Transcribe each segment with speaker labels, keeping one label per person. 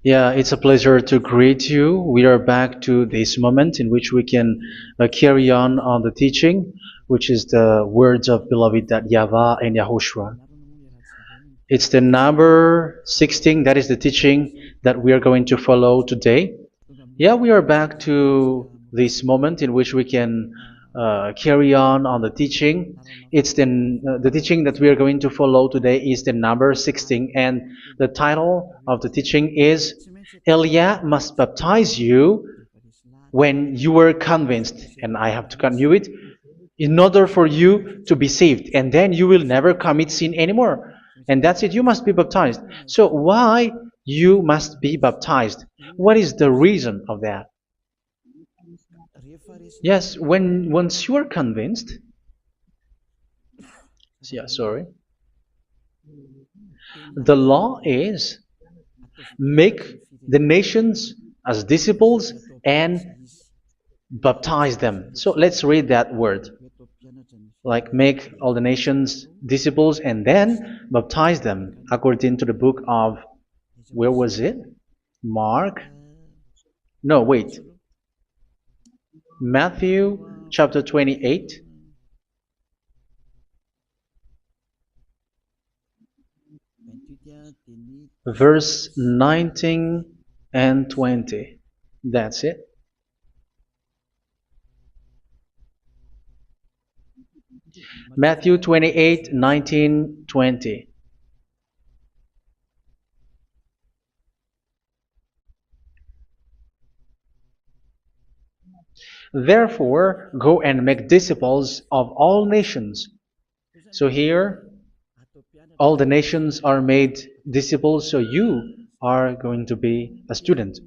Speaker 1: Yeah, it's a pleasure to greet you. We are back to this moment in which we can carry on the teaching, which is the words of beloved that YAHVAH and YAHOSHUA. It's the number 16, that is the teaching that we are going to follow today. Yeah, we are back to this moment in which we can carry on the teaching. It's the teaching that we are going to follow today is the number 16, and the title of the teaching is Elia must baptize you when you were convinced, and I have to continue it, in order for you to be saved, and then you will never commit sin anymore. And that's it, you must be baptized. So why you must be baptized? What is the reason of that? Yes, once you are convinced, yeah, sorry, the law is make the nations as disciples and baptize them. So let's read that word. Like make all the nations disciples and then baptize them according to the book of, where was it? Mark? No, wait. Matthew chapter 28. Verse 19 and 20. That's it. Matthew 28, 19, 20. Therefore, go and make disciples of all nations. So here, all the nations are made disciples, so you are going to be a student.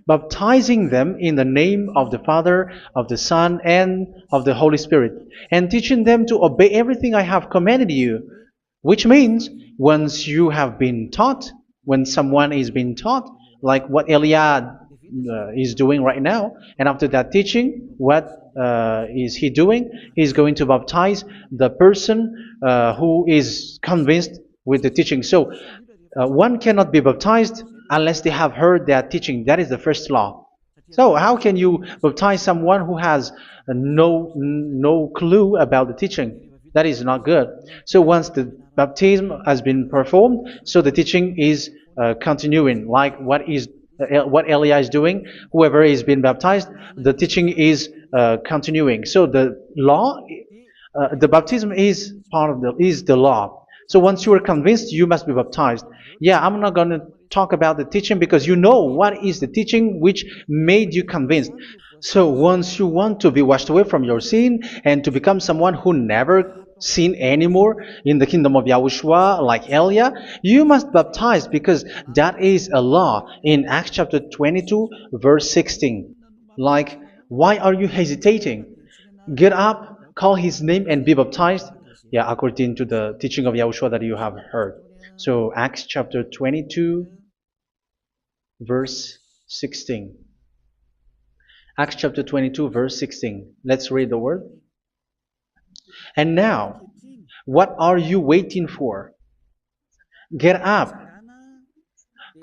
Speaker 1: Baptizing them in the name of the Father, of the Son, and of the Holy Spirit, and teaching them to obey everything I have commanded you. Which means, once you have been taught, when someone is being taught, like what Elia is doing right now, and after that teaching, what is he doing? He's going to baptize the person who is convinced with the teaching. So one cannot be baptized unless they have heard that teaching. That is the first law. So how can you baptize someone who has no clue about the teaching? That is not good. So once the baptism has been performed, so the teaching is continuing, like what Elia is doing. Whoever is being baptized, the teaching is continuing. So the law, the baptism is part of the law. So once you are convinced, you must be baptized. Yeah, I'm not going to talk about the teaching because you know what is the teaching which made you convinced. So once you want to be washed away from your sin and to become someone who never sin anymore in the kingdom of Yahushua, like Elia, you must baptize because that is a law in Acts chapter 22, verse 16. Like, why are you hesitating? Get up, call his name, and be baptized. Yeah, according to the teaching of Yahushua that you have heard. So Acts chapter 22, verse 16. Acts chapter 22, verse 16. Let's read the word. And now, what are you waiting for? Get up,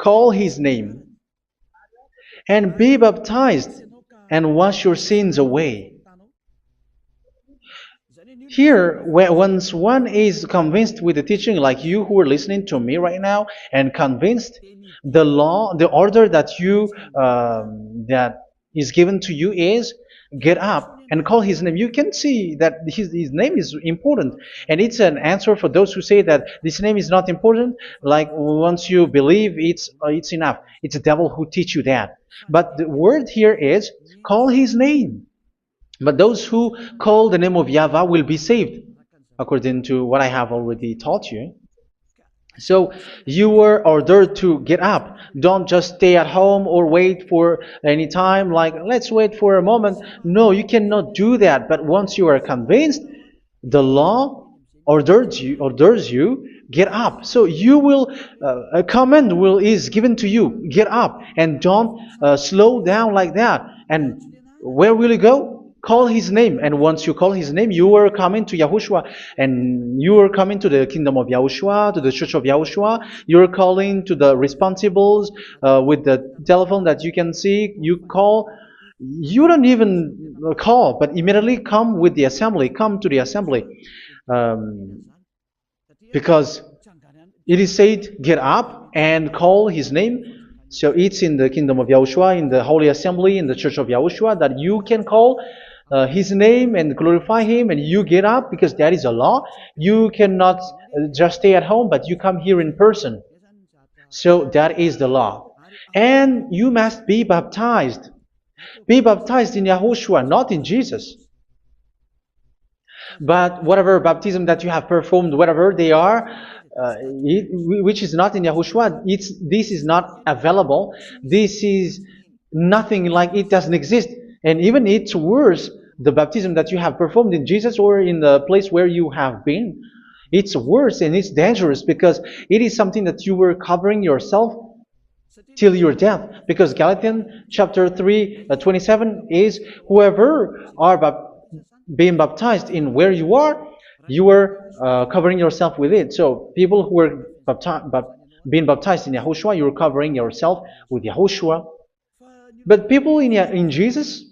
Speaker 1: call his name, and be baptized, and wash your sins away. Here, once one is convinced with the teaching, like you who are listening to me right now, and convinced, the law, the order that that is given to you is get up and call his name. You can see that his name is important, and it's an answer for those who say that this name is not important. Like once you believe, it's enough. It's the devil who teach you that. But the word here is call his name. But those who call the name of YAHVAH will be saved, according to what I have already taught you. So you were ordered to get up. Don't just stay at home or wait for any time, like let's wait for a moment. No, you cannot do that. But once you are convinced, the law orders you get up. So you will a command is given to you, get up, and don't slow down like that. And where will you go? call his name, and once you call his name, you are coming to Yahushua, and you are coming to the kingdom of Yahushua, to the church of Yahushua. You're calling to the responsibles with the telephone that you can see. You call. You don't even call, but immediately come with the assembly. Come to the assembly, um, because it is said, get up and call his name. So it's in the kingdom of Yahushua, in the holy assembly, in the church of Yahushua, that you can call his name and glorify him, and you get up because that is a law. You cannot just stay at home, but you come here in person. So that is the law. And you must be baptized. Be baptized in Yahushua, not in Jesus. But whatever baptism that you have performed, whatever they are, which is not in Yahushua, this is not available. This is nothing, like it doesn't exist. And even it's worse, the baptism that you have performed in Jesus or in the place where you have been. It's worse and it's dangerous because it is something that you were covering yourself till your death. Because Galatians chapter 3, 27 is, whoever are being baptized in where you are covering yourself with it. So people who are being baptized in Yahushua, you're covering yourself with Yahushua. But people in Jesus,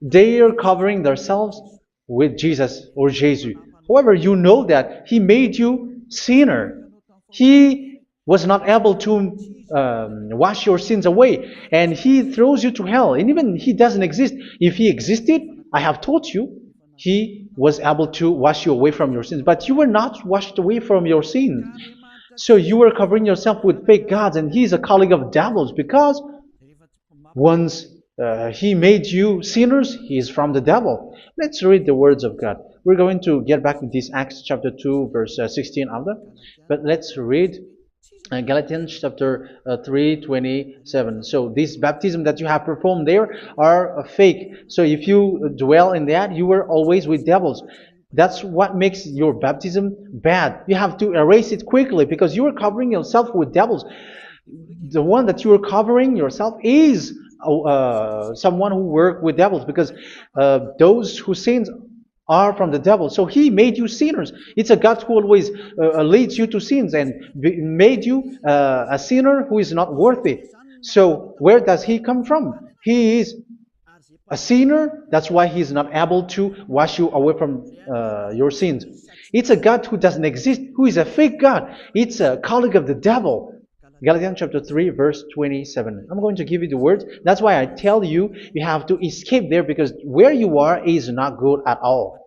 Speaker 1: they are covering themselves with Jesus or Jesus. However, you know that he made you sinner. He was not able to wash your sins away, and he throws you to hell. And even he doesn't exist. If he existed, I have told you, he was able to wash you away from your sins. But you were not washed away from your sins. So you were covering yourself with fake gods, and he is a colleague of devils, because once he made you sinners, he is from the devil. Let's read the words of God. We're going to get back to this Acts chapter 2, verse 16 after. But let's read Galatians chapter 3, 27. So this baptism that you have performed there are fake. So if you dwell in that, you were always with devils. That's what makes your baptism bad. You have to erase it quickly because you are covering yourself with devils. The one that you are covering yourself is someone who worked with devils, because those who sins are from the devil. So he made you sinners. It's a God who always leads you to sins and made you a sinner who is not worthy. So where does he come from? He is a sinner. That's why he is not able to wash you away from your sins. It's a God who doesn't exist, who is a fake God. It's a colleague of the devil. Galatians chapter 3, verse 27. I'm going to give you the words. That's why I tell you, you have to escape there, because where you are is not good at all.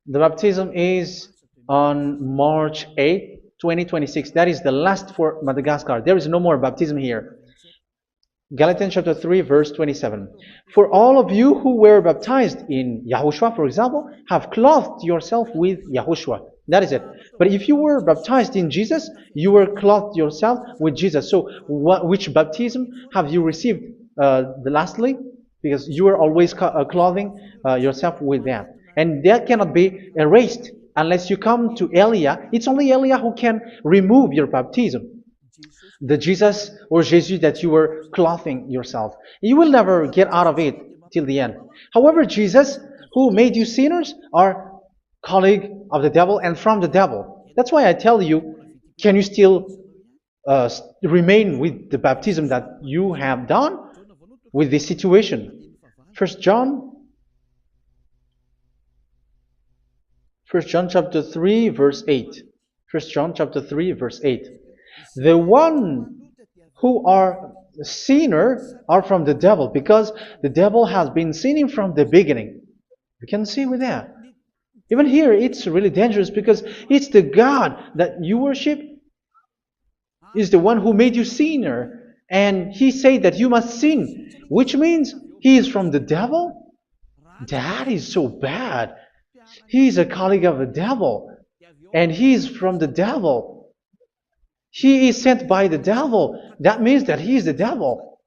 Speaker 1: The baptism is on March 8, 2026. That is the last for Madagascar. There is no more baptism here. Galatians chapter 3, verse 27. For all of you who were baptized in Yahushua, for example, have clothed yourself with Yahushua. That is it. But if you were baptized in Jesus, you were clothed yourself with Jesus. So which baptism have you received lastly? Because you are always clothing yourself with that. And that cannot be erased unless you come to Elia. It's only Elia who can remove your baptism. The Jesus or Jesus that you were clothing yourself. You will never get out of it till the end. However, Jesus, who made you sinners, are colleague of the devil and from the devil. That's why I tell you, can you still remain with the baptism that you have done with this situation? First John chapter 3, verse 8. First John chapter 3, verse 8. The one who are sinner are from the devil, because the devil has been sinning from the beginning. You can see with that. Even here, it's really dangerous, because it's the God that you worship is the one who made you sinner. And he said that you must sin, which means he is from the devil. That is so bad. He is a colleague of the devil, and he is from the devil. He is sent by the devil. That means that he is the devil.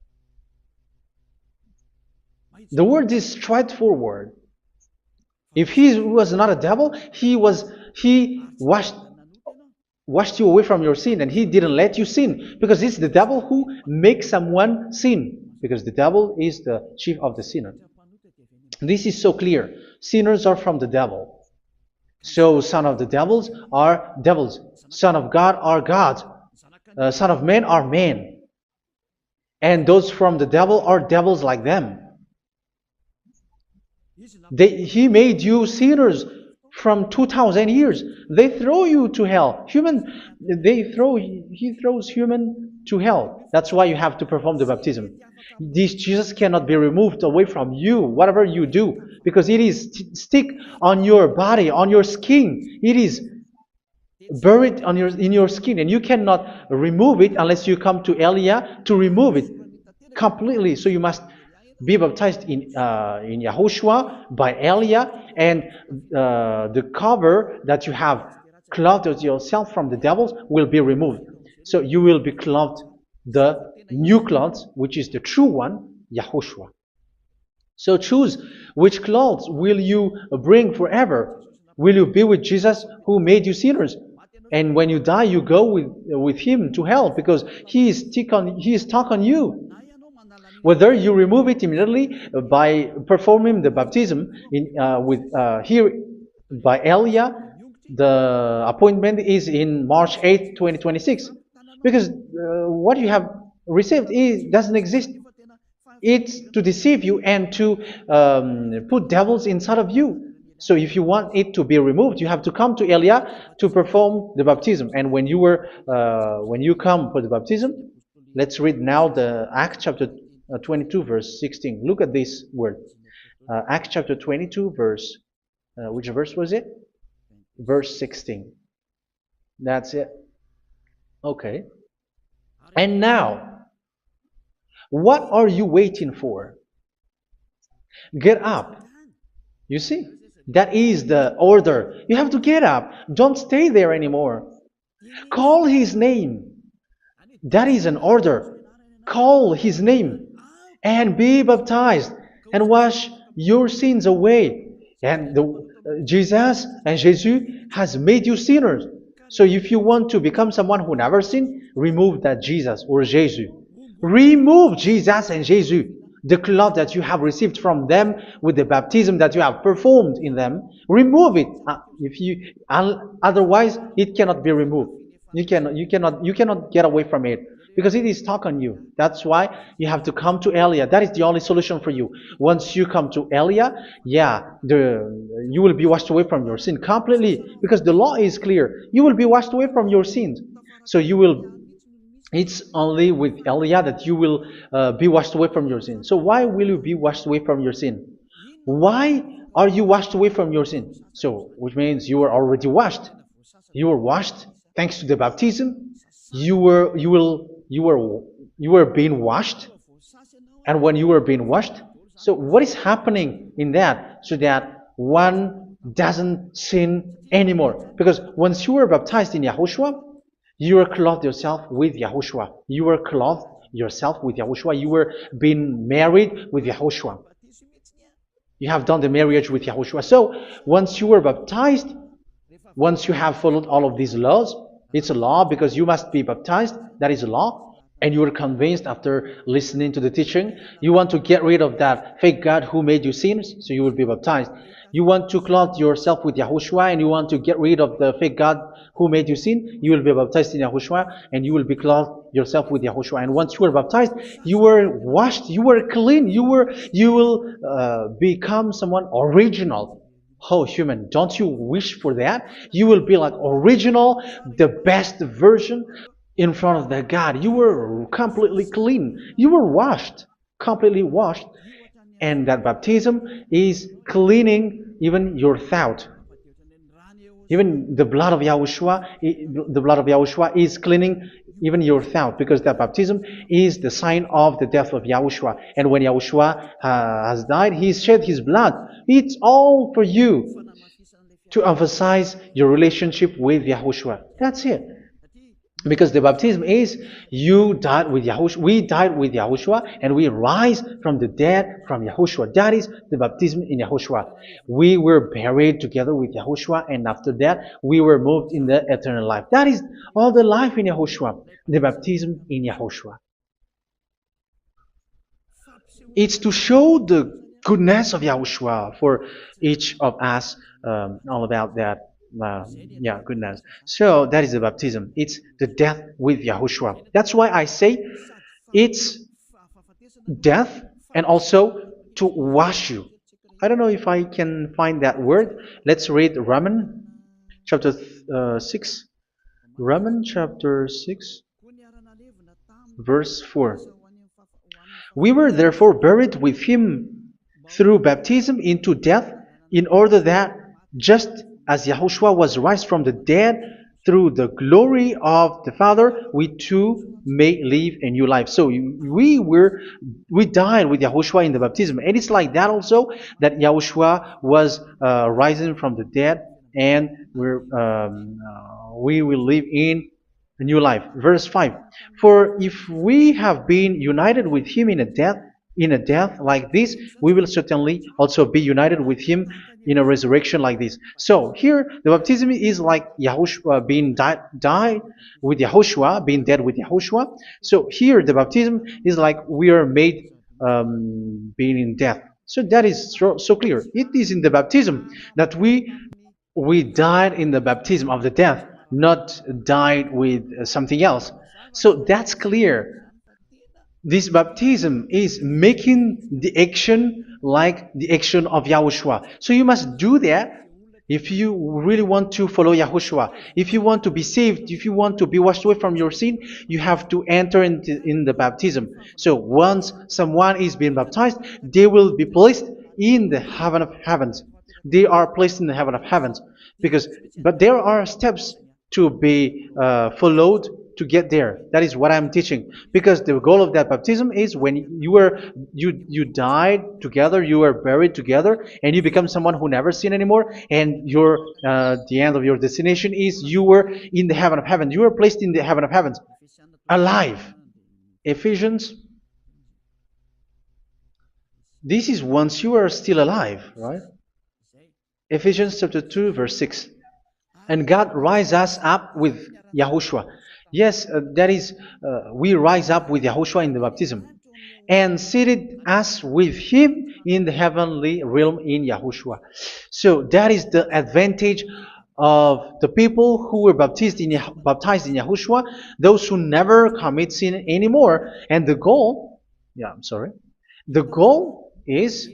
Speaker 1: The word is straightforward. If he was not a devil, he washed you away from your sin, and he didn't let you sin, because it's the devil who makes someone sin, because the devil is the chief of the sinner. This is so clear. Sinners are from the devil. So son of the devils are devils. Son of God are God. Son of men are men. And those from the devil are devils like them. He made you sinners from 2000 years. They throw you to hell. He throws human to hell. That's why you have to perform the baptism. This Jesus cannot be removed away from you, whatever you do, because it is stick on your body, on your skin. It is buried in your skin, and you cannot remove it unless you come to Elia to remove it completely. So you must be baptized in Yahushua by Elia, and the cover that you have clothed yourself from the devils will be removed. So you will be clothed the new clothes, which is the true one, Yahushua. So choose which clothes will you bring forever. Will you be with Jesus who made you sinners? And when you die, you go with him to hell because he is stuck on you. Whether you remove it immediately by performing the baptism here by Elia, the appointment is in March 8th, 2026. Because what you have received doesn't exist. It's to deceive you and to put devils inside of you. So if you want it to be removed, you have to come to Elia to perform the baptism. And when you come for the baptism, let's read now the Acts chapter 22 verse 16. Look at this word. Acts chapter 22 verse, which verse was it? Verse 16. That's it. Okay. And now, what are you waiting for? Get up. You see, that is the order. You have to get up. Don't stay there anymore. Call his name. That is an order. Call his name and be baptized and wash your sins away. And Jesus has made you sinners. So if you want to become someone who never sinned, remove that Jesus or Jesus. Remove Jesus and Jesus, the cloth that you have received from them with the baptism that you have performed in them. Remove it. Otherwise, it cannot be removed. You cannot get away from it because it is stuck on you. That's why you have to come to Elia. That is the only solution for you. Once you come to Elia, you will be washed away from your sin completely because the law is clear. You will be washed away from your sins. So it's only with Elia that you will be washed away from your sin. So why will you be washed away from your sin? Why are you washed away from your sin? So, which means you were already washed. You were washed thanks to the baptism. You were being washed, and when you were being washed, so what is happening in that? So that one doesn't sin anymore. Because once you were baptized in Yahushua, you were clothed yourself with Yahushua. You were clothed yourself with Yahushua. You were being married with Yahushua. You have done the marriage with Yahushua. So once you were baptized, once you have followed all of these laws, it's a law because you must be baptized. That is a law. And you are convinced after listening to the teaching, you want to get rid of that fake God who made you sinners, so you will be baptized. You want to clothe yourself with Yahushua and you want to get rid of the fake God who made you sin, you will be baptized in Yahushua and you will be clothed yourself with Yahushua. And once you are baptized, you were washed, you were clean, you will become someone original. Oh, human, don't you wish for that? You will be like original, the best version in front of the God. You were completely clean. You were washed, completely washed. And that baptism is cleaning even your thought. Even the blood of Yahushua is cleaning even your thought, because that baptism is the sign of the death of Yahushua. And when Yahushua has died, he shed his blood. It's all for you to emphasize your relationship with Yahushua. That's it. Because the baptism is you died with Yahushua, we died with Yahushua, and we rise from the dead from Yahushua. That is the baptism in Yahushua. We were buried together with Yahushua, and after that we were moved in the eternal life. That is all the life in Yahushua, the baptism in Yahushua. It's to show the goodness of Yahushua for each of us, all about that. Yeah, goodness. So that is the baptism. It's the death with Yahushua. That's why I say it's death and also to wash you. I don't know if I can find that word. Let's read Roman chapter 6. Roman chapter 6, verse 4. We were therefore buried with him through baptism into death, in order that, just as Yahushua was raised from the dead through the glory of the Father, we too may live a new life. So we died with Yahushua in the baptism, and it's like that also that Yahushua was rising from the dead, and we will live in a new life. Verse 5. For if we have been united with him in a death like this, we will certainly also be united with him in a resurrection like this. So here the baptism is like Yahushua being died with Yahushua, being dead with Yahushua. So here the baptism is like we are made being in death. So that is so clear. It is in the baptism that we died in the baptism of the death, not died with something else. So that's clear. This baptism is making the action like the action of Yahushua. So you must do that if you really want to follow Yahushua. If you want to be saved, if you want to be washed away from your sin, you have to enter in the baptism. So once someone is being baptized, they will be placed in the heaven of heavens. They are placed in the heaven of heavens but there are steps to be followed to get there. That is what I'm teaching. Because the goal of that baptism is when you died together, you were buried together, and you become someone who never sin anymore. And the end of your destination is you were in the heaven of heaven. You were placed in the heaven of heavens, alive. Ephesians. This is once you are still alive, right? Ephesians chapter 2, verse 6. And God rise us up with Yahushua. Yes, that is, we rise up with Yahushua in the baptism. And seated us with him in the heavenly realm in Yahushua. So that is the advantage of the people who were baptized in Yahushua, those who never commit sin anymore. And the goal, the goal is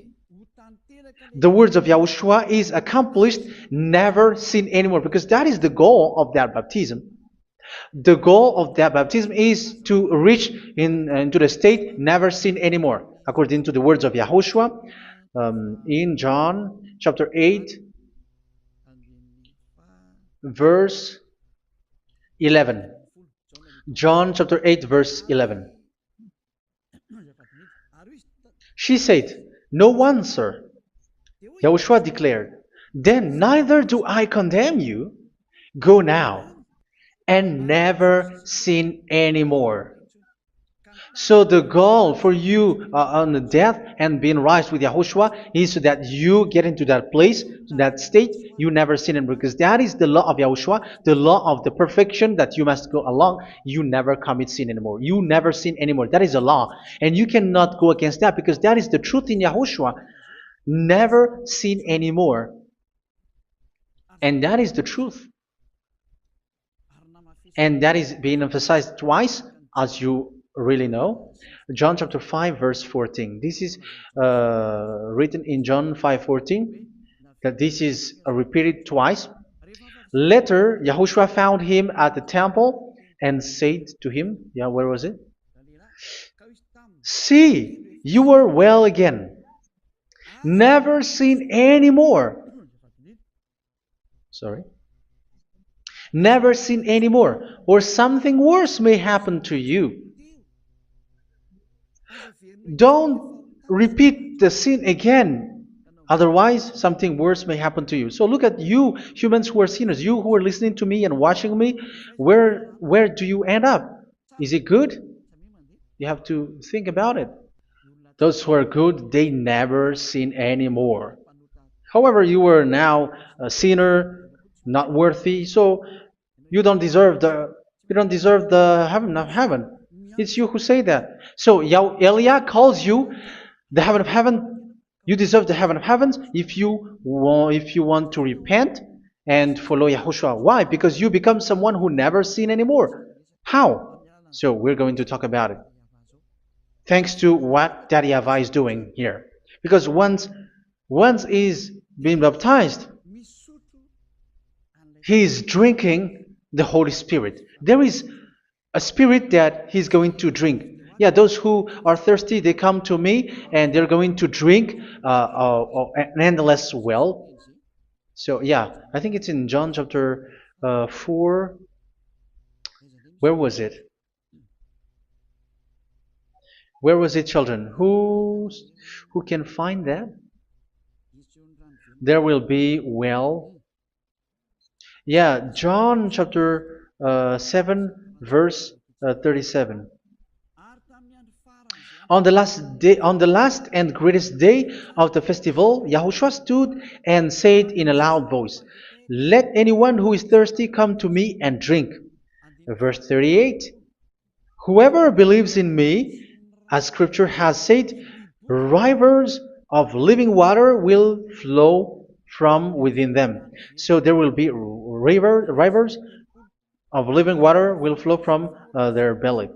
Speaker 1: the words of Yahushua is accomplished, never sin anymore, because that is the goal of that baptism. The goal of that baptism is to reach into the state never sin anymore, according to the words of Yahushua in John chapter 8, verse 11. John chapter 8, verse 11. She said, "No one, sir." Yahushua declared, "Then neither do I condemn you. Go now and never sin anymore." So the goal for you on the death and being raised with Yahushua is so that you get into that place, to that state, you never sin anymore. Because that is the law of Yahushua, the law of the perfection that you must go along. You never commit sin anymore. You never sin anymore. That is a law. And you cannot go against that because that is the truth in Yahushua. Never sin anymore. And that is the truth. And that is being emphasized twice, as you really know. John chapter 5, verse 14. This is written in John 5:14. That this is repeated twice. Later, Yahushua found him at the temple and said to him, where was it? "See, you are well again. Never sin anymore." Sorry. Never sin anymore, or something worse may happen to you. Don't repeat the sin again. Otherwise, something worse may happen to you. So look at you, humans who are sinners, you who are listening to me and watching me. Where do you end up? Is it good? You have to think about it. Those who are good, they never sin anymore. However, you are now a sinner, not worthy, so you don't deserve the heaven of heaven. It's you who say that. So Eliah calls you the heaven of heaven You deserve the heaven of heavens if you want to repent and follow Yahushua. Why? Because you become someone who never sin anymore. How? So we're going to talk about it. Thanks to what Daddy YAHVAH is doing here. Because once he's been baptized, he is drinking the Holy Spirit. There is a spirit that he's going to drink. Yeah, those who are thirsty, they come to me and they're going to drink an endless well. So, yeah, I think it's in John chapter 4. Where was it? Where was it, children? Who can find that? There will be well. Yeah, John chapter 7, verse 37. On the last and greatest day of the festival, Yahushua stood and said in a loud voice, "Let anyone who is thirsty come to me and drink." Verse 38, "Whoever believes in me, as scripture has said, rivers of living water will flow from within them." So there will be rivers of living water will flow from their belly.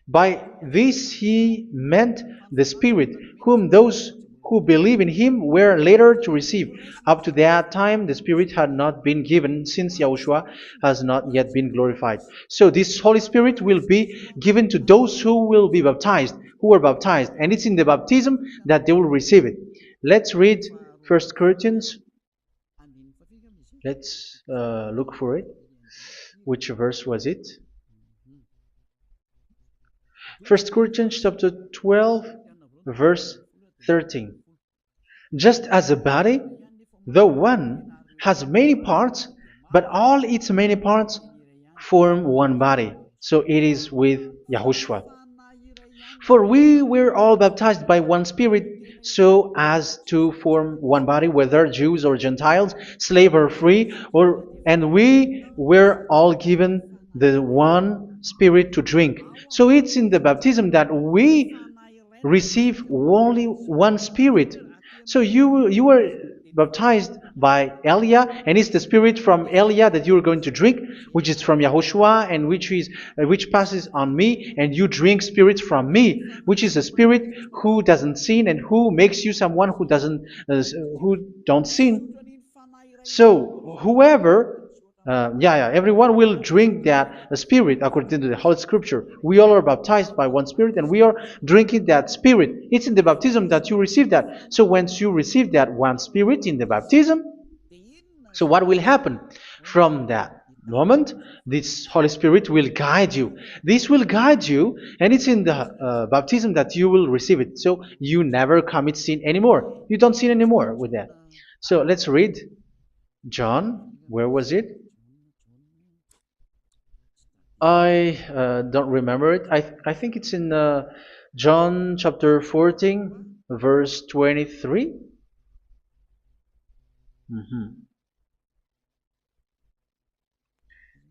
Speaker 1: By this he meant the Spirit, whom those who believe in him were later to receive. Up to that time, the Spirit had not been given, since Yahushua has not yet been glorified. So this Holy Spirit will be given to those who will be baptized, who are baptized, and it's in the baptism that they will receive it. Let's read 1 Corinthians. Let's look for it. Which verse was it? 1 Corinthians chapter 12, verse 13. Just as a body, though one, has many parts, but all its many parts form one body. So it is with Yahushua. For we were all baptized by one Spirit, so as to form one body, whether Jews or Gentiles, slave or free, and we were all given the one Spirit to drink. So it's in the baptism that we receive only one Spirit. So you were baptized by Elia, and it's the Spirit from Elia that you are going to drink, which is from Yahushua, and which passes on me, and you drink Spirit from me, which is a Spirit who doesn't sin and who makes you someone who don't sin. So whoever everyone will drink that Spirit according to the Holy Scripture. We all are baptized by one Spirit, and we are drinking that Spirit. It's in the baptism that you receive that. So once you receive that one Spirit in the baptism, so what will happen from that moment? This Holy Spirit will guide you. This will guide you, and it's in the baptism that you will receive it. So you never commit sin anymore. You don't sin anymore with that. So let's read John. Where was it? I don't remember it. I think it's in John chapter 14, verse 23. Mhm.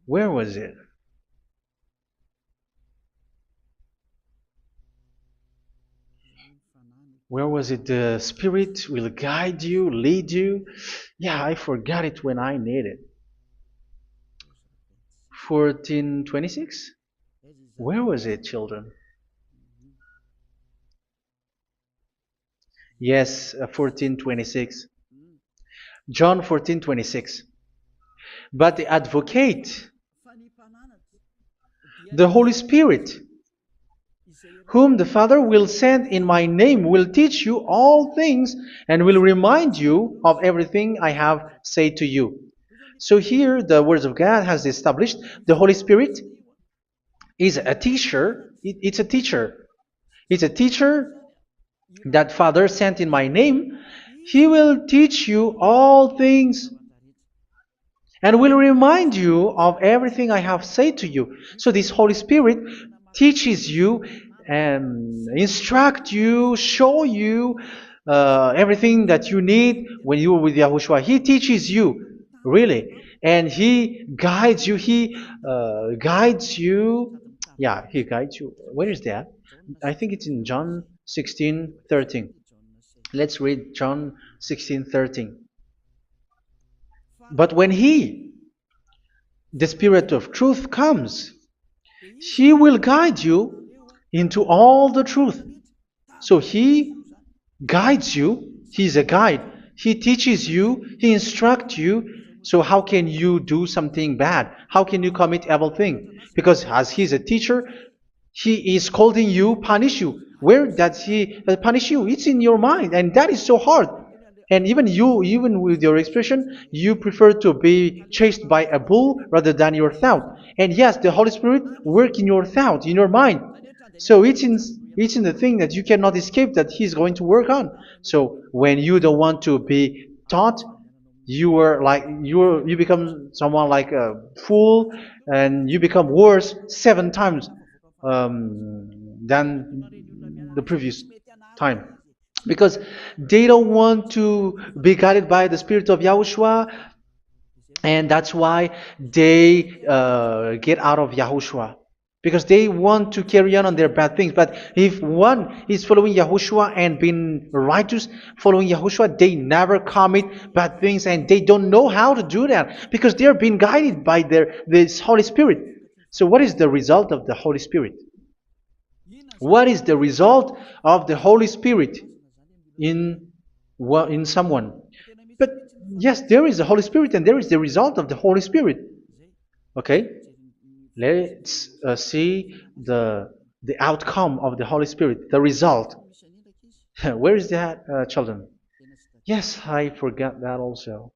Speaker 1: Where was it? Where was it? The Spirit will guide you, lead you. Yeah, I forgot it when I need it. 14:26? Where was it, children? Yes, 14:26. John 14:26. But the advocate, the Holy Spirit, whom the Father will send in my name, will teach you all things and will remind you of everything I have said to you. So here the words of God has established the Holy Spirit is a teacher. It's a teacher. It's a teacher that Father sent in my name. He will teach you all things and will remind you of everything I have said to you. So this Holy Spirit teaches you and instruct you, show you everything that you need when you are with Yahushua. He teaches you, really, and He guides you. He guides you. Yeah, He guides you. Where is that? I think it's in John 16:13. Let's read John 16:13. But when He, the Spirit of truth, comes, He will guide you into all the truth. So He guides you. He's a guide. He teaches you. He instructs you. So how can you do something bad? How can you commit evil thing? Because as He's a teacher, He is scolding you, punish you. Where does He punish you? It's in your mind, and that is so hard. And even you, even with your expression, you prefer to be chased by a bull rather than your thought. And yes, the Holy Spirit work in your thought, in your mind. So it's in the thing that you cannot escape that He's going to work on. So when you don't want to be taught, you become someone like a fool, and you become worse 7 times than the previous time, because they don't want to be guided by the Spirit of Yahushua, and that's why they get out of Yahushua, because they want to carry on their bad things. But if one is following Yahushua and being righteous, following Yahushua, they never commit bad things, and they don't know how to do that because they are being guided by this Holy Spirit. So what is the result of the Holy Spirit? What is the result of the Holy Spirit in in someone? But yes, there is the Holy Spirit, and there is the result of the Holy Spirit. Okay, let's see the outcome of the Holy Spirit, the result. Where is that, children? Yes, I forgot that also.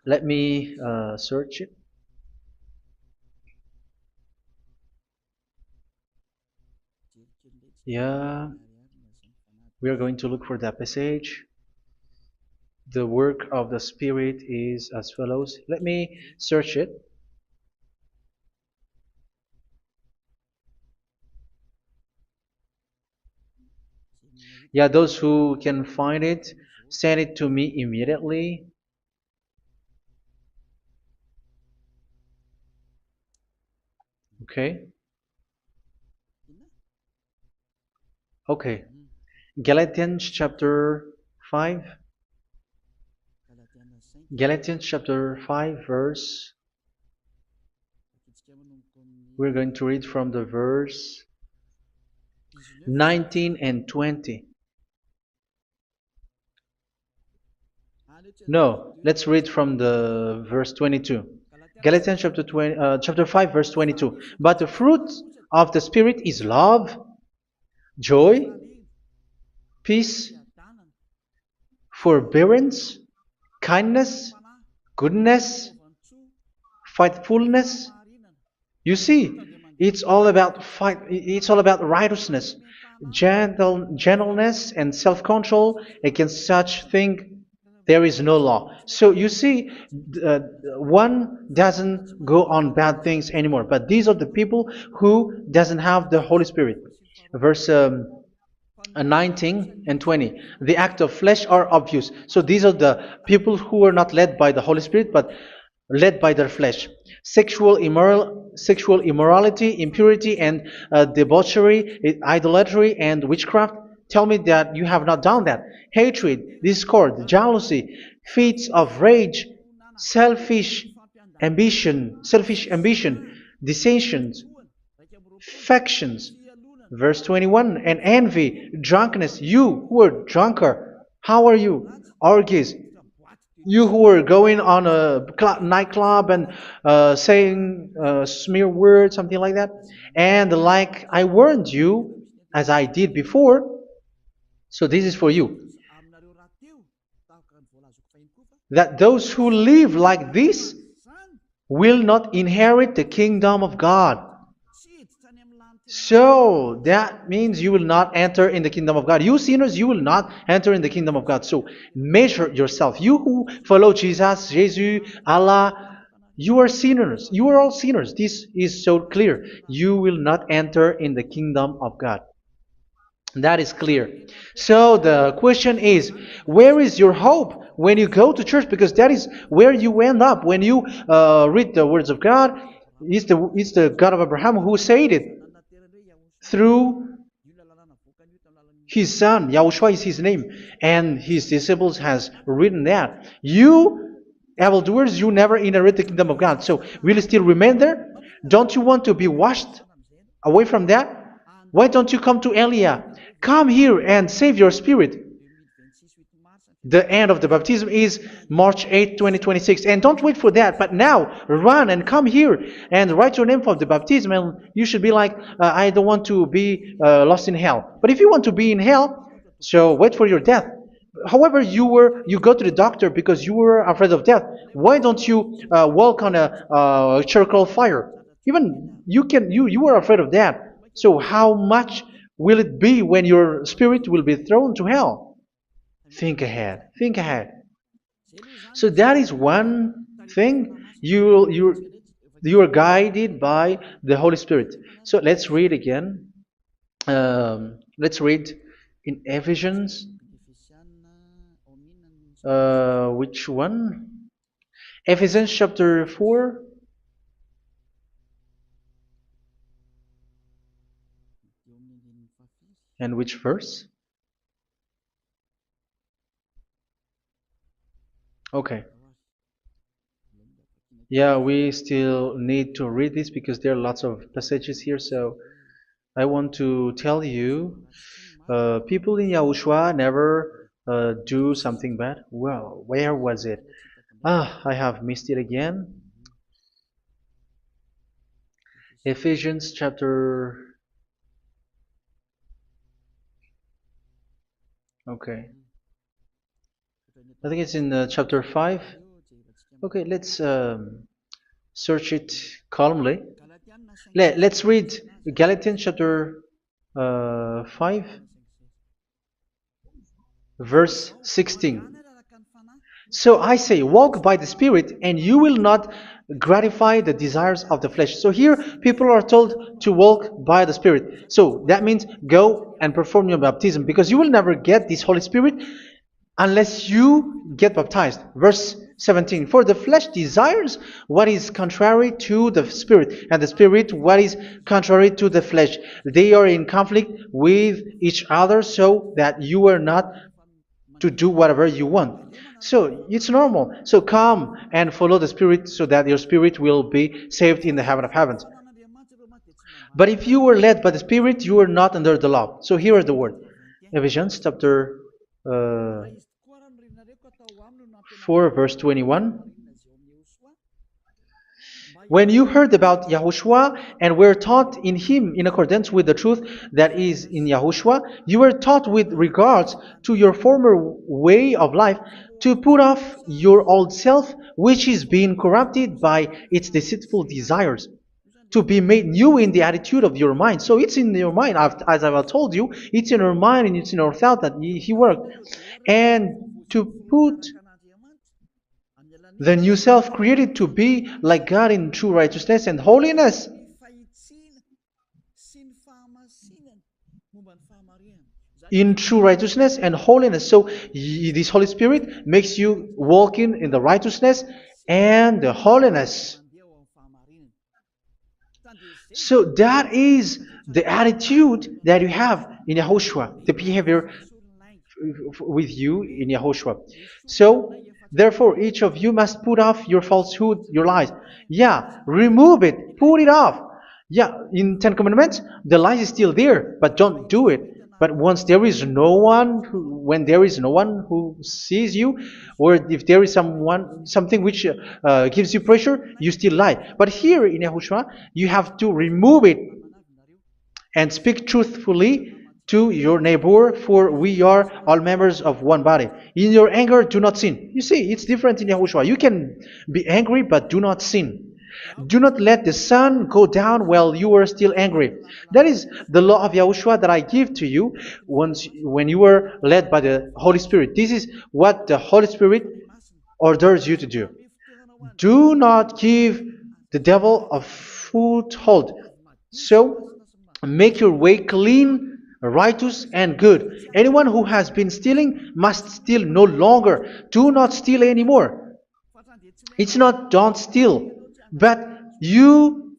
Speaker 1: Let me search it. Yeah, we are going to look for that passage. The work of the Spirit is as follows. Let me search it. Yeah, those who can find it, send it to me immediately. Okay. Okay. Galatians chapter 5. Galatians chapter 5 verse. We're going to read from the verse 19 and 20. No, let's read from the verse 22. Galatians chapter 5 verse 22. But the fruit of the Spirit is love, joy, peace, forbearance, kindness, goodness, faithfulness. You see, it's all about righteousness, gentleness, and self-control. Against such thing there is no law. So you see, uh, one doesn't go on bad things anymore. But these are the people who doesn't have the Holy Spirit. Verse 19 and 20. The act of flesh are obvious. So these are the people who are not led by the Holy Spirit, but led by their flesh. Sexual immorality, impurity, and debauchery, idolatry, and witchcraft. Tell me that you have not done that. Hatred, discord, jealousy, fits of rage, selfish ambition, dissensions, factions. Verse 21, and envy, drunkenness. You who are drunkard, how are you? Orgies. You who are going on a nightclub and saying smear words, something like that. And like I warned you, as I did before, so this is for you, that those who live like this will not inherit the kingdom of God. So that means you will not enter in the kingdom of God. You sinners, you will not enter in the kingdom of God. So measure yourself. You who follow Jesus, Allah, you are sinners. You are all sinners. This is so clear. You will not enter in the kingdom of God. That is clear. So the question is, where is your hope when you go to church? Because that is where you end up when you read the words of God. It's the God of Abraham who said it through His son, Yahushua is his name, and his disciples has written that. You, evildoers, you never inherit the kingdom of God. So will you still remain there? Don't you want to be washed away from that? Why don't you come to Elia? Come here and save your spirit. The end of the baptism is March 8, 2026. And don't wait for that, but now run and come here and write your name for the baptism. And you should be like, I don't want to be lost in hell. But if you want to be in hell, so wait for your death. However, you go to the doctor because you were afraid of death. Why don't you walk on a charcoal fire? Even you were afraid of that. So how much will it be when your spirit will be thrown to hell? Think ahead. Think ahead. So that is one thing. You are guided by the Holy Spirit. So let's read again. Let's read in Ephesians. Which one? Ephesians chapter 4. And which verse? Okay. Yeah, we still need to read this because there are lots of passages here. So I want to tell you, people in Yahushua never do something bad. Well, where was it? I have missed it again. Ephesians chapter. Okay. I think it's in chapter 5. Okay, let's search it calmly. Let's read Galatians chapter 5, verse 16. So I say, walk by the Spirit, and you will not gratify the desires of the flesh. So here, people are told to walk by the Spirit. So that means go and perform your baptism, because you will never get this Holy Spirit unless you get baptized. Verse 17. For the flesh desires what is contrary to the Spirit, and the Spirit what is contrary to the flesh. They are in conflict with each other, so that you are not to do whatever you want. So it's normal. So come and follow the Spirit so that your spirit will be saved in the heaven of heavens. But if you were led by the Spirit, you are not under the law. So here are the word. Ephesians chapter 4 verse 21. When you heard about Yahushua and were taught in him in accordance with the truth that is in Yahushua, you were taught with regards to your former way of life to put off your old self, which is being corrupted by its deceitful desires, to be made new in the attitude of your mind. So it's in your mind, as I've told you, it's in your mind and it's in your thought that he worked. And to put the new self created to be like God in true righteousness and holiness. In true righteousness and holiness. So this Holy Spirit makes you walking in the righteousness and the holiness. So that is the attitude that you have in Yahushua, the behavior with you in Yahushua. So therefore, each of you must put off your falsehood, your lies. Yeah, remove it, put it off. Yeah, in Ten Commandments, the lie is still there, but don't do it. But once there is no one, when there is no one who sees you, or if there is something which gives you pressure, you still lie. But here in Yahushua, you have to remove it and speak truthfully to your neighbor, for we are all members of one body. In your anger, do not sin. You see, it's different in Yahushua. You can be angry, but do not sin. Do not let the sun go down while you are still angry. That is the law of Yahushua that I give to you when you were led by the Holy Spirit. This is what the Holy Spirit orders you to do. Do not give the devil a foothold. So, make your way clean, righteous and good. Anyone who has been stealing must steal no longer. Do not steal anymore. It's not don't steal, but you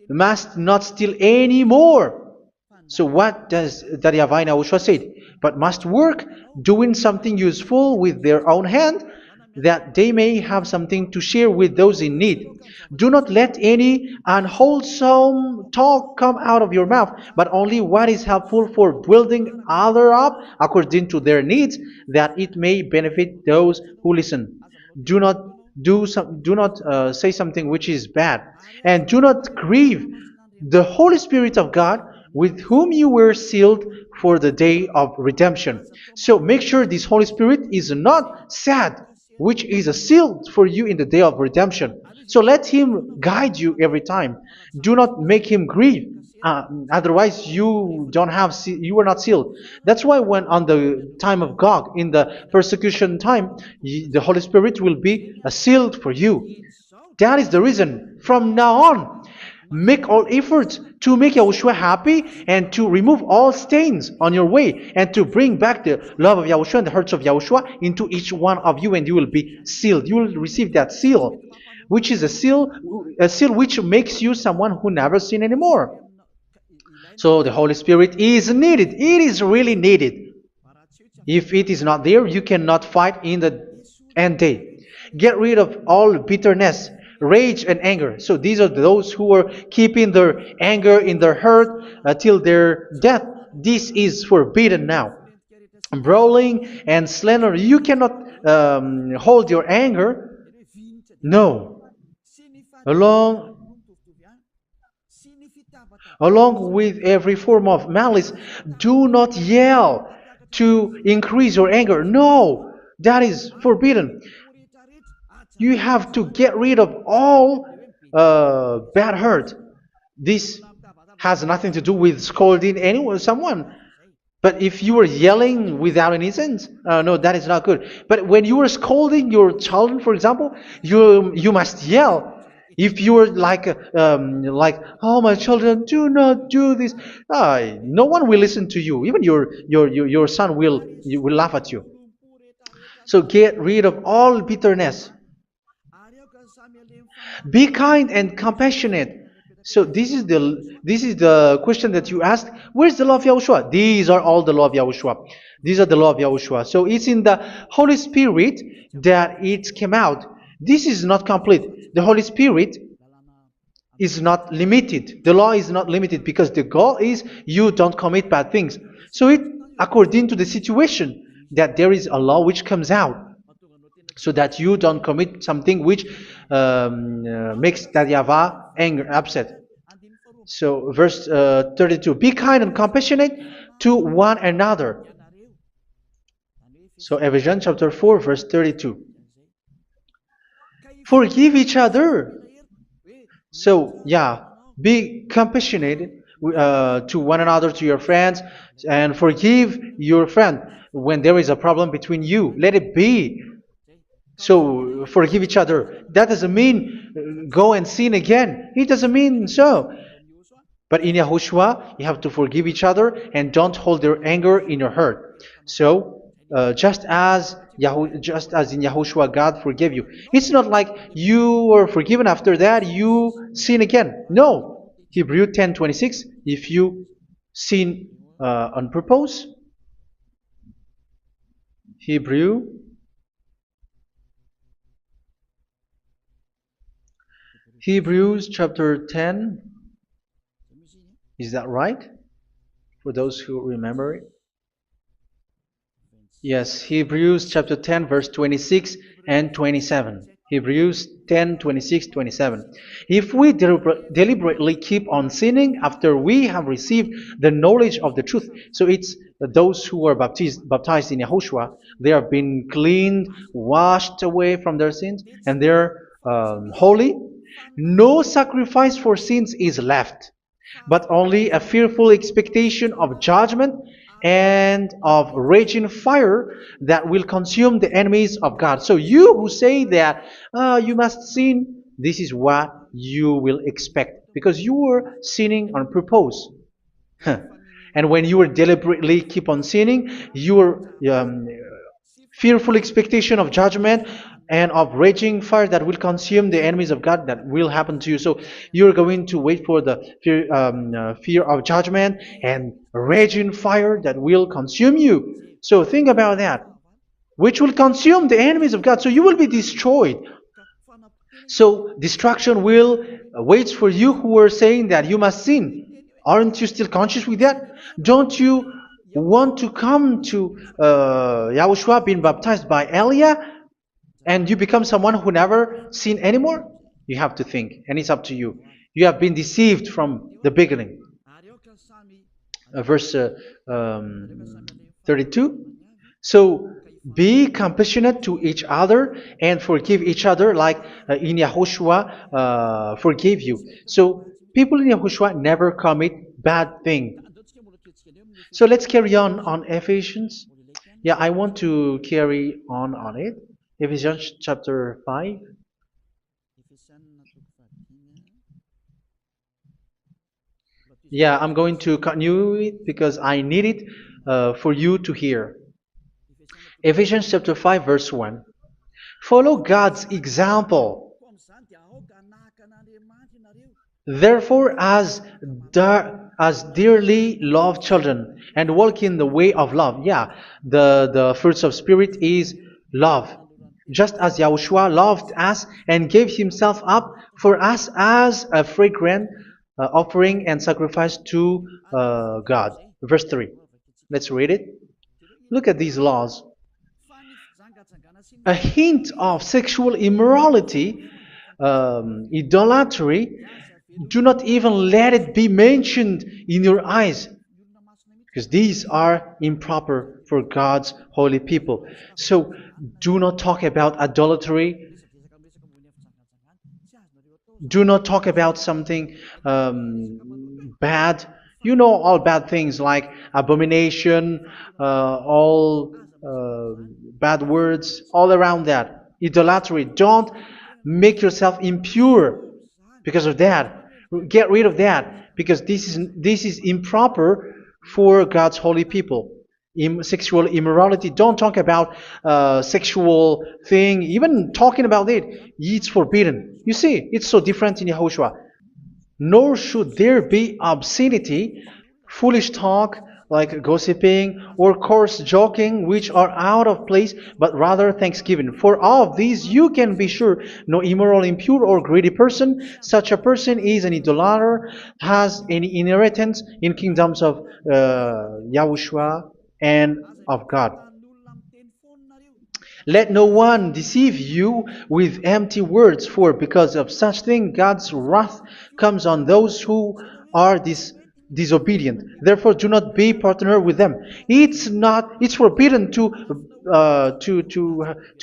Speaker 1: must not steal anymore. So what does the YAHVAH YAHOSHUA said? But must work doing something useful with their own hand, that they may have something to share with those in need. Do not let any unwholesome talk come out of your mouth, but only what is helpful for building other up according to their needs, that it may benefit those who listen. Do not do not say something which is bad, and do not grieve the Holy Spirit of God, with whom you were sealed for the day of redemption. So make sure this Holy Spirit is not sad, which is a seal for you in the day of redemption. So let Him guide you every time. Do not make Him grieve. Otherwise, you were not sealed. That's why when on the time of God, in the persecution time, the Holy Spirit will be sealed for you. That is the reason. From now on, make all efforts to make Yahushua happy and to remove all stains on your way and to bring back the love of Yahushua and the hearts of Yahushua into each one of you, and you will be sealed. You will receive that seal, which is a seal which makes you someone who never sin anymore. So the Holy Spirit is needed. It is really needed. If it is not there, you cannot fight in the end day. Get rid of all bitterness, rage, and anger. So these are those who are keeping their anger in their heart till their death. This is forbidden now. Brawling and slander. You cannot hold your anger. No. Along Along with every form of malice, do not yell to increase your anger. No, that is forbidden. You have to get rid of all bad hurt. This has nothing to do with scolding anyone, someone. But if you are yelling without any sense, no, that is not good. But when you are scolding your children, for example, you must yell. If you are like, oh my children, do not do this, no one will listen to you. Even your son will laugh at you. So get rid of all bitterness. Be kind and compassionate. So this is the question that you asked. Where's the law of Yahushua? These are all the law of Yahushua. These are the law of Yahushua. So it's in the Holy Spirit that it came out. This is not complete. The Holy Spirit is not limited. The law is not limited because the goal is you don't commit bad things. So it according to the situation that there is a law which comes out, so that you don't commit something which makes that YAHVAH angry, upset. So verse 32, be kind and compassionate to one another. So Ephesians chapter 4 verse 32. Forgive each other. So yeah, be compassionate to one another, to your friends, and forgive your friend when there is a problem between you. Let it be. So forgive each other. That doesn't mean go and sin again. It doesn't mean so. But in Yahushua, you have to forgive each other and don't hold your anger in your heart. So just as in Yahushua, God forgave you. It's not like you are forgiven after that you sin again. No. Hebrew 10:26. If you sin on purpose, Hebrews chapter 10. Is that right? For those who remember it? Yes, Hebrews chapter 10 verse 26 and 27. Hebrews 10, 26, 27. If we deliberately keep on sinning after we have received the knowledge of the truth, so it's those who are baptized in Yahushua, they have been cleaned, washed away from their sins, and they're holy. No sacrifice for sins is left, but only a fearful expectation of judgment and of raging fire that will consume the enemies of God. So you who say that you must sin, this is what you will expect, because you were sinning on purpose. And when you deliberately keep on sinning, your fearful expectation of judgment and of raging fire that will consume the enemies of God that will happen to you. So you're going to wait for the fear of judgment and raging fire that will consume you. So think about that, which will consume the enemies of God. So you will be destroyed. So destruction will wait for you who are saying that you must sin. Aren't you still conscious with that? Don't you want to come to Yahushua being baptized by Elia and you become someone who never sin anymore? You have to think, and it's up to you. You have been deceived from the beginning. Verse 32. So be compassionate to each other and forgive each other like in Yahushua forgave you. So people in Yahushua never commit bad thing. So let's carry on Ephesians. Yeah, I want to carry on it. Ephesians chapter 5. Yeah, I'm going to continue it because I need it for you to hear. Ephesians chapter 5 verse 1. Follow God's example. Therefore, as dearly loved children, and walk in the way of love. Yeah, the fruits of spirit is love. Just as Yahushua loved us and gave himself up for us as a fragrant offering and sacrifice to God. Verse 3. Let's read it. Look at these laws. A hint of sexual immorality, idolatry, do not even let it be mentioned in your eyes, because these are improper for God's holy people. So do not talk about idolatry. Do not talk about something bad. You know all bad things like abomination, all bad words, all around that. Idolatry. Don't make yourself impure because of that. Get rid of that because this is improper for God's holy people. Sexual immorality. Don't talk about sexual thing. Even talking about it, it's forbidden. You see, it's so different in Yahushua. Nor should there be obscenity, foolish talk like gossiping or coarse joking, which are out of place, but rather thanksgiving. For all of these you can be sure: no immoral, impure, or greedy person, such a person is an idolater, has any inheritance in kingdoms of Yahushua and of God. Let no one deceive you with empty words, for because of such thing God's wrath comes on those who are disobedient. Therefore, do not be partner with them. It's forbidden to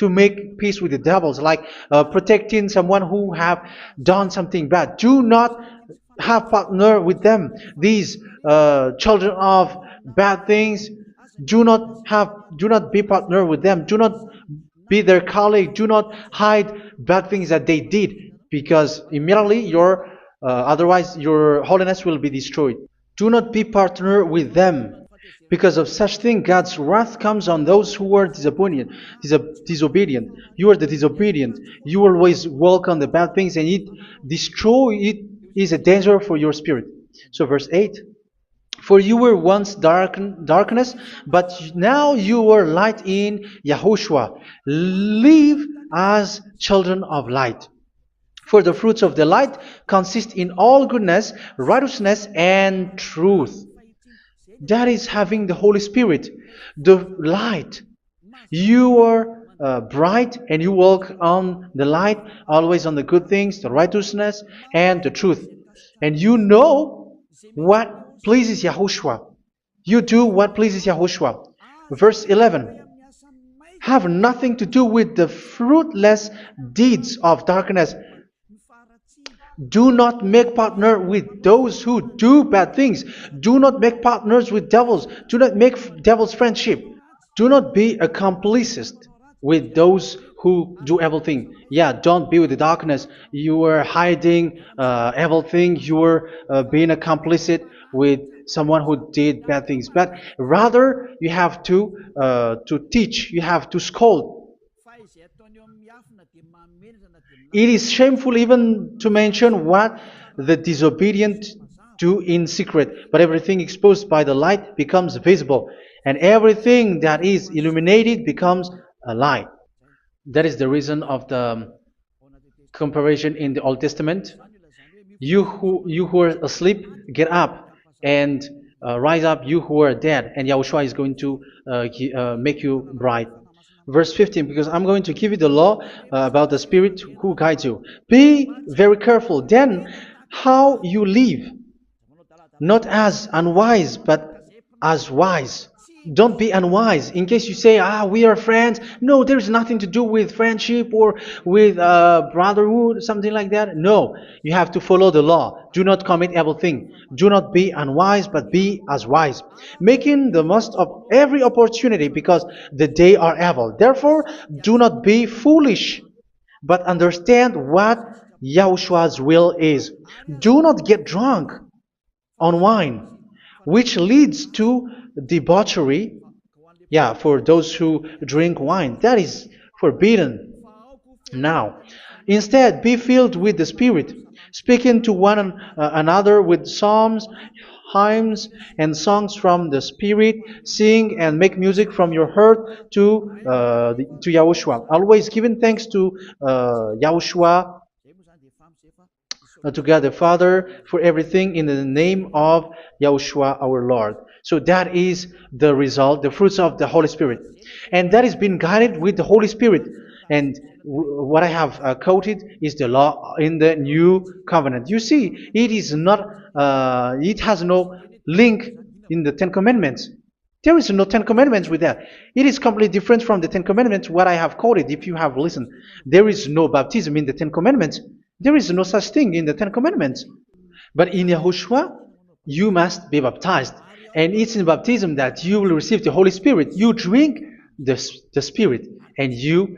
Speaker 1: make peace with the devils, like protecting someone who have done something bad. Do not have partner with them. These children of bad things, do not be partner with them. Do not be their colleague. Do not hide bad things that they did, because immediately otherwise your holiness will be destroyed. Do not be partner with them. Because of such thing, God's wrath comes on those who are disobedient. You are the disobedient. You always walk on the bad things, and it is a danger for your spirit. So verse 8. For you were once darkness, but now you are light in Yahushua. Live as children of light. For the fruits of the light consist in all goodness, righteousness, and truth. That is having the Holy Spirit, the light. You are bright and you walk on the light, always on the good things, the righteousness, and the truth. And you know what pleases Yahushua. You do what pleases Yahushua. Verse 11. Have nothing to do with the fruitless deeds of darkness. Do not make partner with those who do bad things. Do not make partners with devils. Do not make devils friendship. Do not be a complicit with those who do evil thing. Yeah, don't be with the darkness. You are hiding evil thing. You are being a complicit with someone who did bad things. But rather, you have to teach. You have to scold. It is shameful even to mention what the disobedient do in secret, but everything exposed by the light becomes visible, and everything that is illuminated becomes a light. That is the reason of the comparison in the Old Testament. You who are asleep, get up and rise up, you who are dead, and Yahushua is going to make you bright. Verse 15, because I'm going to give you the law about the Spirit who guides you. Be very careful then how you live, not as unwise, but as wise. Don't be unwise. In case you say, we are friends. No, there's nothing to do with friendship or with brotherhood, something like that. No, you have to follow the law. Do not commit evil thing. Do not be unwise, but be as wise, making the most of every opportunity, because the day are evil. Therefore, do not be foolish, but understand what Yahushua's will is. Do not get drunk on wine, which leads to debauchery. Yeah, for those who drink wine, that is forbidden now. Instead, be filled with the Spirit, speaking to one another with psalms, hymns, and songs from the Spirit. Sing and make music from your heart to Yahushua. Always giving thanks to Yahushua, to God the Father, for everything in the name of Yahushua our Lord. So that is the result, the fruits of the Holy Spirit. And that is being guided with the Holy Spirit. And what I have quoted is the law in the new covenant. You see, it is not, it has no link in the Ten Commandments. There is no Ten Commandments with that. It is completely different from the Ten Commandments, what I have quoted, if you have listened. There is no baptism in the Ten Commandments. There is no such thing in the Ten Commandments. But in Yahushua, you must be baptized. And it's in baptism that you will receive the Holy Spirit. You drink the Spirit, and you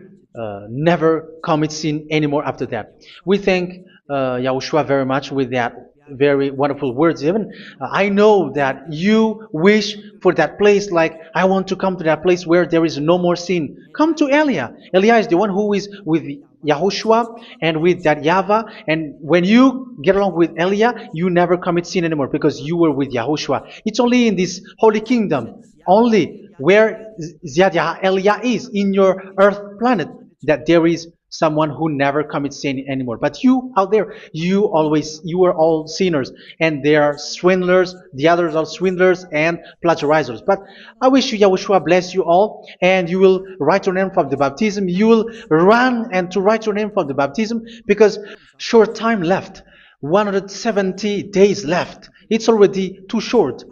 Speaker 1: never commit sin anymore after that. We thank Yahushua very much with that very wonderful words. Even I know that you wish for that place, like, I want to come to that place where there is no more sin. Come to Elia. Elia is the one who is with Yahushua and with that YAHVAH. And when you get along with Elia, you never commit sin anymore, because you were with Yahushua. It's only in this holy kingdom, only where Ziad Elia is, in your earth planet, that there is someone who never commits sin anymore. But you out there, you are all sinners, and they are swindlers. The others are swindlers and plagiarizers. But I wish you, Yahushua, bless you all, and you will write your name for the baptism. You will run and to write your name for the baptism, because short time left, 170 days left. It's already too short.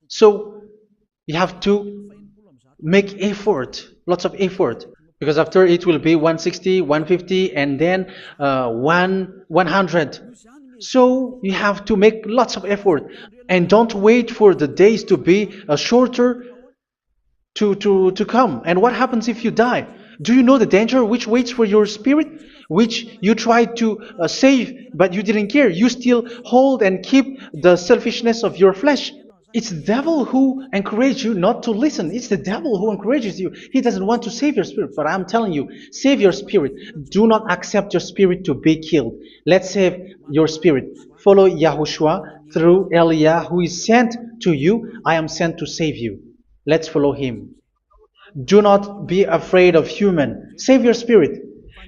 Speaker 1: So you have to make effort, lots of effort, because after it will be 160, 150, and then 100. So you have to make lots of effort, and don't wait for the days to be shorter to come. And what happens if you die? Do you know the danger which waits for your spirit, which you tried to save, but you didn't care? You still hold and keep the selfishness of your flesh. It's the devil who encourages you not to listen. It's the devil who encourages you. He doesn't want to save your spirit. But I'm telling you, save your spirit. Do not accept your spirit to be killed. Let's save your spirit. Follow Yahushua through Elia, who is sent to you. I am sent to save you. Let's follow him. Do not be afraid of human. Save your spirit.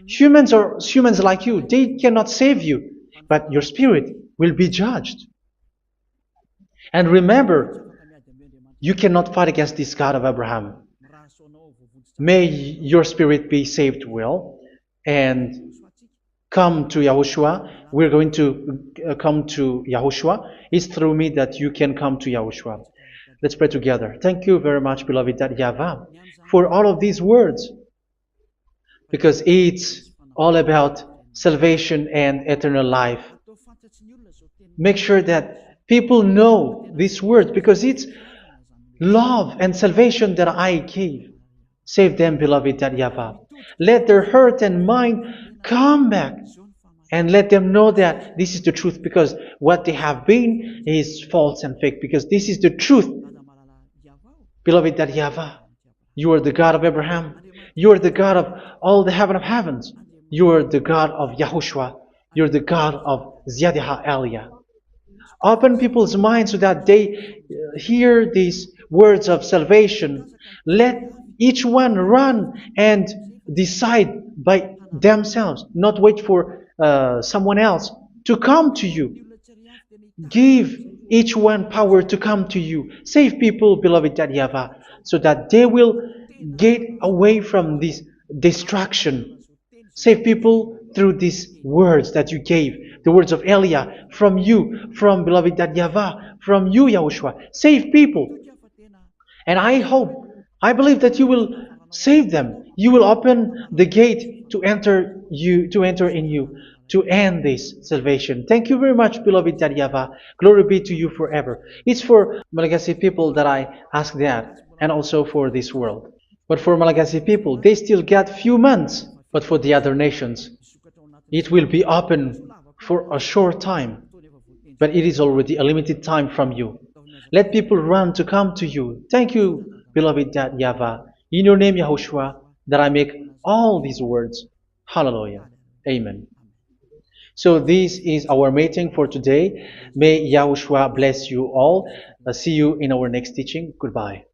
Speaker 1: Humans are humans like you. They cannot save you. But your spirit will be judged. And remember, you cannot fight against this God of Abraham. May your spirit be saved well, and come to Yahushua. We're going to come to Yahushua. It's through me that you can come to Yahushua. Let's pray together. Thank you very much, beloved YAHVAH, for all of these words, because it's all about salvation and eternal life. Make sure that people know these words, because it's love and salvation that I gave. Save them, beloved YAHVAH. Let their heart and mind come back, and let them know that this is the truth, because what they have been is false and fake, because this is the truth. Beloved YAHVAH, you are the God of Abraham. You are the God of all the heaven of heavens. You are the God of YAHOSHUA. You're the God of Ziyadiha Aliyah. Open people's minds so that they hear these words of salvation. Let each one run and decide by themselves, not wait for someone else to come to you. Give each one power to come to you. Save people, beloved YAHVAH, so that they will get away from this distraction. Save people through these words that you gave, the words of Elia, from you, from beloved YAHVAH, from you, Yahushua. Save people. And I believe that you will save them. You will open the gate to enter in you, to end this salvation. Thank you very much, beloved YAHVAH. Glory be to you forever. It's for Malagasy people that I ask that, and also for this world. But for Malagasy people, they still get few months. But for the other nations, it will be open for a short time. But it is already a limited time from you. Let people run to come to you. Thank you, beloved YAHVAH. In your name, Yahushua, that I make all these words. Hallelujah. Amen. So this is our meeting for today. May Yahushua bless you all. See you in our next teaching. Goodbye.